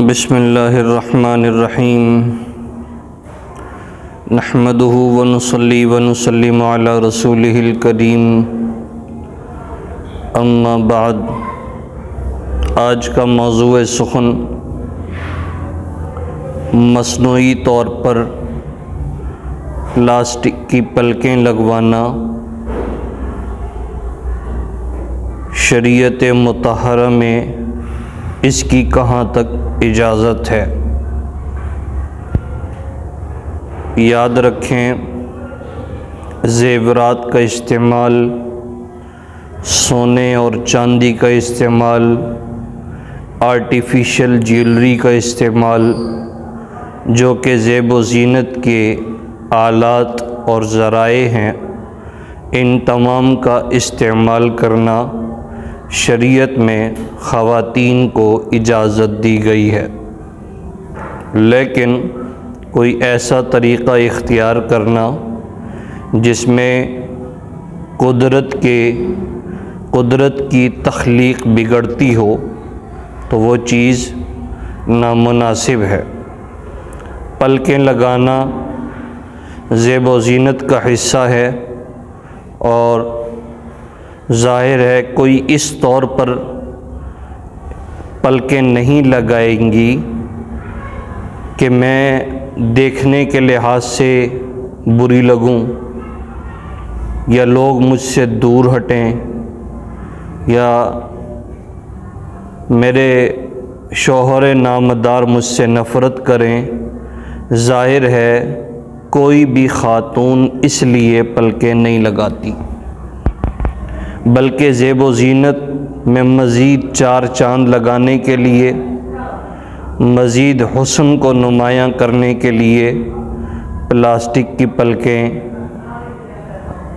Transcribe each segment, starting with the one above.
بسم اللہ الرحمن الرحیم نحمدہ ونصلی ونسلم علی رسولہ الکریم اما بعد۔ آج کا موضوع سخن مصنوعی طور پر پلاسٹک کی پلکیں لگوانا شریعت مطہرہ میں اس کی کہاں تک اجازت ہے۔ یاد رکھیں، زیورات کا استعمال، سونے اور چاندی کا استعمال، آرٹیفیشل جیولری کا استعمال، جو کہ زیب و زینت کے آلات اور ذرائع ہیں، ان تمام کا استعمال کرنا شریعت میں خواتین کو اجازت دی گئی ہے، لیکن کوئی ایسا طریقہ اختیار کرنا جس میں قدرت کی تخلیق بگڑتی ہو تو وہ چیز نامناسب ہے۔ پلکیں لگانا زیب و زینت کا حصہ ہے، اور ظاہر ہے کوئی اس طور پر پلکیں نہیں لگائیں گی کہ میں دیکھنے کے لحاظ سے بری لگوں، یا لوگ مجھ سے دور ہٹیں، یا میرے شوہر نامدار مجھ سے نفرت کریں۔ ظاہر ہے کوئی بھی خاتون اس لیے پلکیں نہیں لگاتی، بلکہ زیب و زینت میں مزید چار چاند لگانے کے لیے، مزید حسن کو نمایاں کرنے کے لیے پلاسٹک کی پلکیں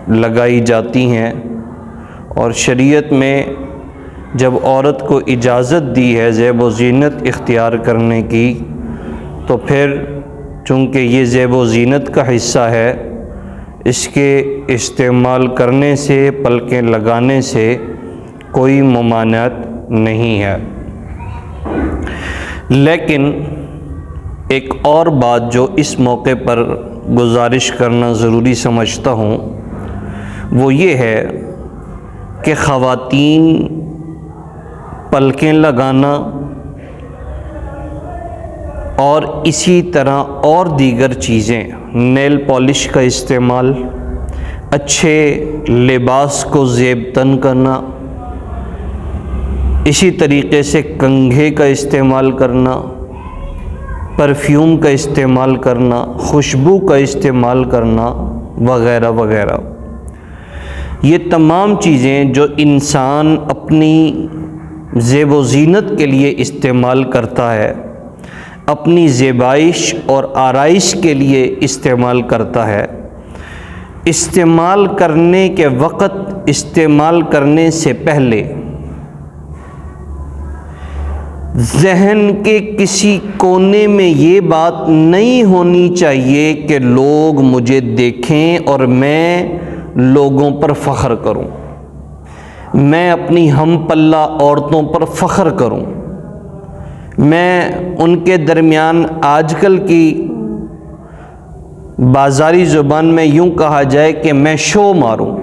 لگائی جاتی ہیں۔ اور شریعت میں جب عورت کو اجازت دی ہے زیب و زینت اختیار کرنے کی، تو پھر چونکہ یہ زیب و زینت کا حصہ ہے، اس کے استعمال کرنے سے، پلکیں لگانے سے کوئی ممانعت نہیں ہے۔ لیکن ایک اور بات جو اس موقع پر گزارش کرنا ضروری سمجھتا ہوں، وہ یہ ہے کہ خواتین پلکیں لگانا اور اسی طرح اور دیگر چیزیں، نیل پالش کا استعمال، اچھے لباس کو زیب تن کرنا، اسی طریقے سے کنگھے کا استعمال کرنا، پرفیوم کا استعمال کرنا، خوشبو کا استعمال کرنا، وغیرہ وغیرہ، یہ تمام چیزیں جو انسان اپنی زیب و زینت کے لیے استعمال کرتا ہے، اپنی زیبائش اور آرائش کے لیے استعمال کرتا ہے، استعمال کرنے کے وقت، استعمال کرنے سے پہلے ذہن کے کسی کونے میں یہ بات نہیں ہونی چاہیے کہ لوگ مجھے دیکھیں اور میں لوگوں پر فخر کروں، میں اپنی ہم پلہ عورتوں پر فخر کروں، میں ان کے درمیان آج کل کی بازاری زبان میں یوں کہا جائے کہ میں شو ماروں،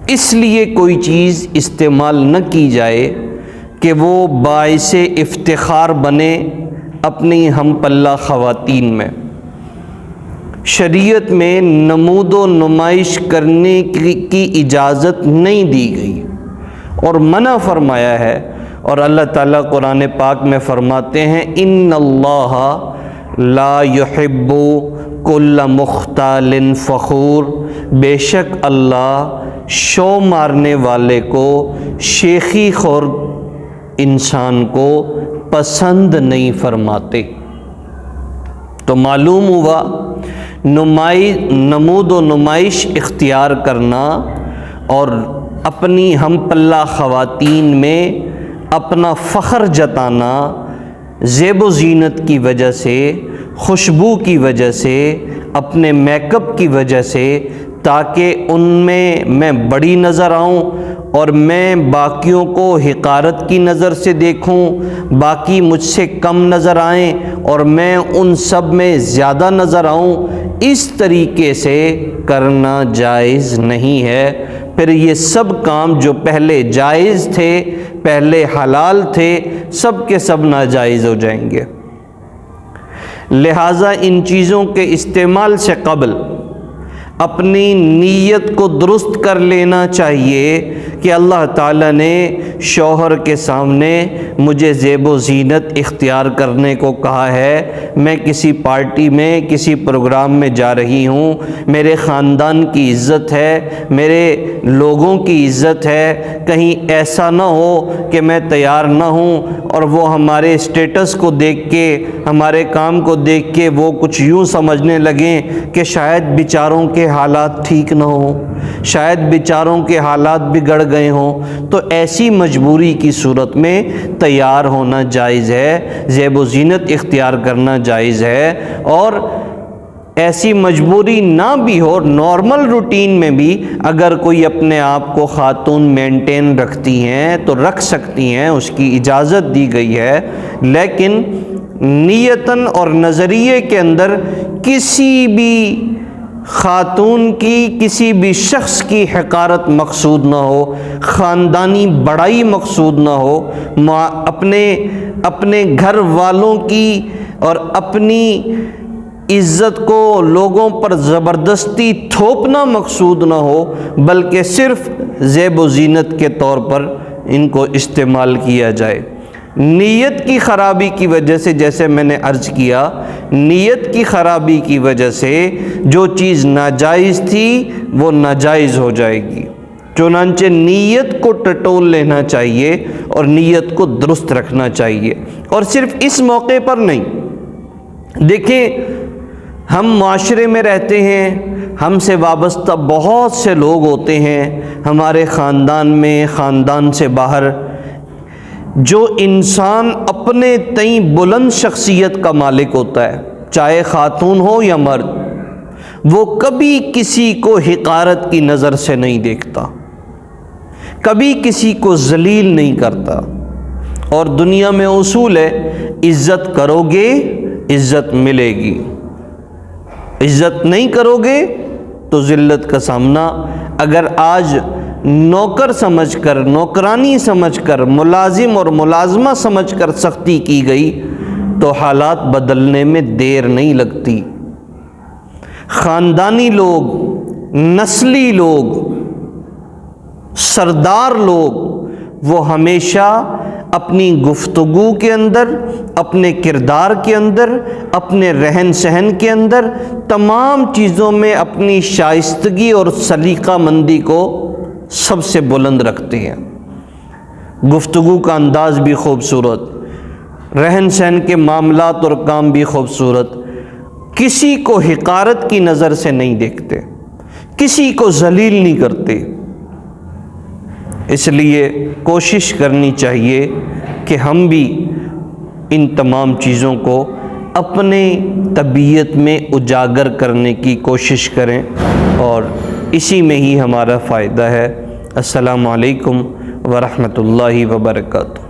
اس لیے کوئی چیز استعمال نہ کی جائے کہ وہ باعث افتخار بنے اپنی ہم پلہ خواتین میں۔ شریعت میں نمود و نمائش کرنے کی اجازت نہیں دی گئی اور منع فرمایا ہے، اور اللہ تعالیٰ قرآن پاک میں فرماتے ہیں ان اللہ لا یحب کل مختال فخور، بے شک اللہ شو مارنے والے کو، شیخی خور انسان کو پسند نہیں فرماتے۔ تو معلوم ہوا نمود و نمائش اختیار کرنا اور اپنی ہم پلہ خواتین میں اپنا فخر جتانا زیب و زینت کی وجہ سے، خوشبو کی وجہ سے، اپنے میک اپ کی وجہ سے، تاکہ ان میں بڑی نظر آؤں اور میں باقیوں کو حقارت کی نظر سے دیکھوں، باقی مجھ سے کم نظر آئیں اور میں ان سب میں زیادہ نظر آؤں، اس طریقے سے کرنا جائز نہیں ہے۔ پھر یہ سب کام جو پہلے جائز تھے، پہلے حلال تھے، سب کے سب ناجائز ہو جائیں گے۔ لہٰذا ان چیزوں کے استعمال سے قبل اپنی نیت کو درست کر لینا چاہیے کہ اللہ تعالیٰ نے شوہر کے سامنے مجھے زیب و زینت اختیار کرنے کو کہا ہے، میں کسی پارٹی میں کسی پروگرام میں جا رہی ہوں، میرے خاندان کی عزت ہے، میرے لوگوں کی عزت ہے، کہیں ایسا نہ ہو کہ میں تیار نہ ہوں اور وہ ہمارے اسٹیٹس کو دیکھ کے، ہمارے کام کو دیکھ کے وہ کچھ یوں سمجھنے لگیں کہ شاید بیچاروں کے حالات ٹھیک نہ ہوں، شاید بیچاروں کے حالات بگڑ گئے ہوں، تو ایسی مجبوری کی صورت میں تیار ہونا جائز ہے، زیب و زینت اختیار کرنا جائز ہے۔ اور ایسی مجبوری نہ بھی ہو، نارمل روٹین میں بھی اگر کوئی اپنے آپ کو خاتون مینٹین رکھتی ہیں تو رکھ سکتی ہیں، اس کی اجازت دی گئی ہے، لیکن نیتاً اور نظریے کے اندر کسی بھی خاتون کی، کسی بھی شخص کی حقارت مقصود نہ ہو، خاندانی بڑائی مقصود نہ ہو، اپنے گھر والوں کی اور اپنی عزت کو لوگوں پر زبردستی تھوپنا مقصود نہ ہو، بلکہ صرف زیب و زینت کے طور پر ان کو استعمال کیا جائے۔ نیت کی خرابی کی وجہ سے، جیسے میں نے عرض کیا، نیت کی خرابی کی وجہ سے جو چیز ناجائز تھی وہ ناجائز ہو جائے گی، چنانچہ نیت کو ٹٹول لینا چاہیے اور نیت کو درست رکھنا چاہیے۔ اور صرف اس موقع پر نہیں، دیکھیں ہم معاشرے میں رہتے ہیں، ہم سے وابستہ بہت سے لوگ ہوتے ہیں ہمارے خاندان میں، خاندان سے باہر، جو انسان اپنے تئیں بلند شخصیت کا مالک ہوتا ہے، چاہے خاتون ہو یا مرد، وہ کبھی کسی کو حقارت کی نظر سے نہیں دیکھتا، کبھی کسی کو ذلیل نہیں کرتا۔ اور دنیا میں اصول ہے، عزت کرو گے عزت ملے گی، عزت نہیں کرو گے تو ذلت کا سامنا۔ اگر آج نوکر سمجھ کر، نوکرانی سمجھ کر، ملازم اور ملازمہ سمجھ کر سختی کی گئی تو حالات بدلنے میں دیر نہیں لگتی۔ خاندانی لوگ، نسلی لوگ، سردار لوگ، وہ ہمیشہ اپنی گفتگو کے اندر، اپنے کردار کے اندر، اپنے رہن سہن کے اندر، تمام چیزوں میں اپنی شائستگی اور سلیقہ مندی کو سب سے بلند رکھتے ہیں۔ گفتگو کا انداز بھی خوبصورت، رہن سہن کے معاملات اور کام بھی خوبصورت، کسی کو حقارت کی نظر سے نہیں دیکھتے، کسی کو ذلیل نہیں کرتے۔ اس لیے کوشش کرنی چاہیے کہ ہم بھی ان تمام چیزوں کو اپنے طبیعت میں اجاگر کرنے کی کوشش کریں، اور اسی میں ہی ہمارا فائدہ ہے۔ السلام علیکم ورحمۃ اللہ وبرکاتہ۔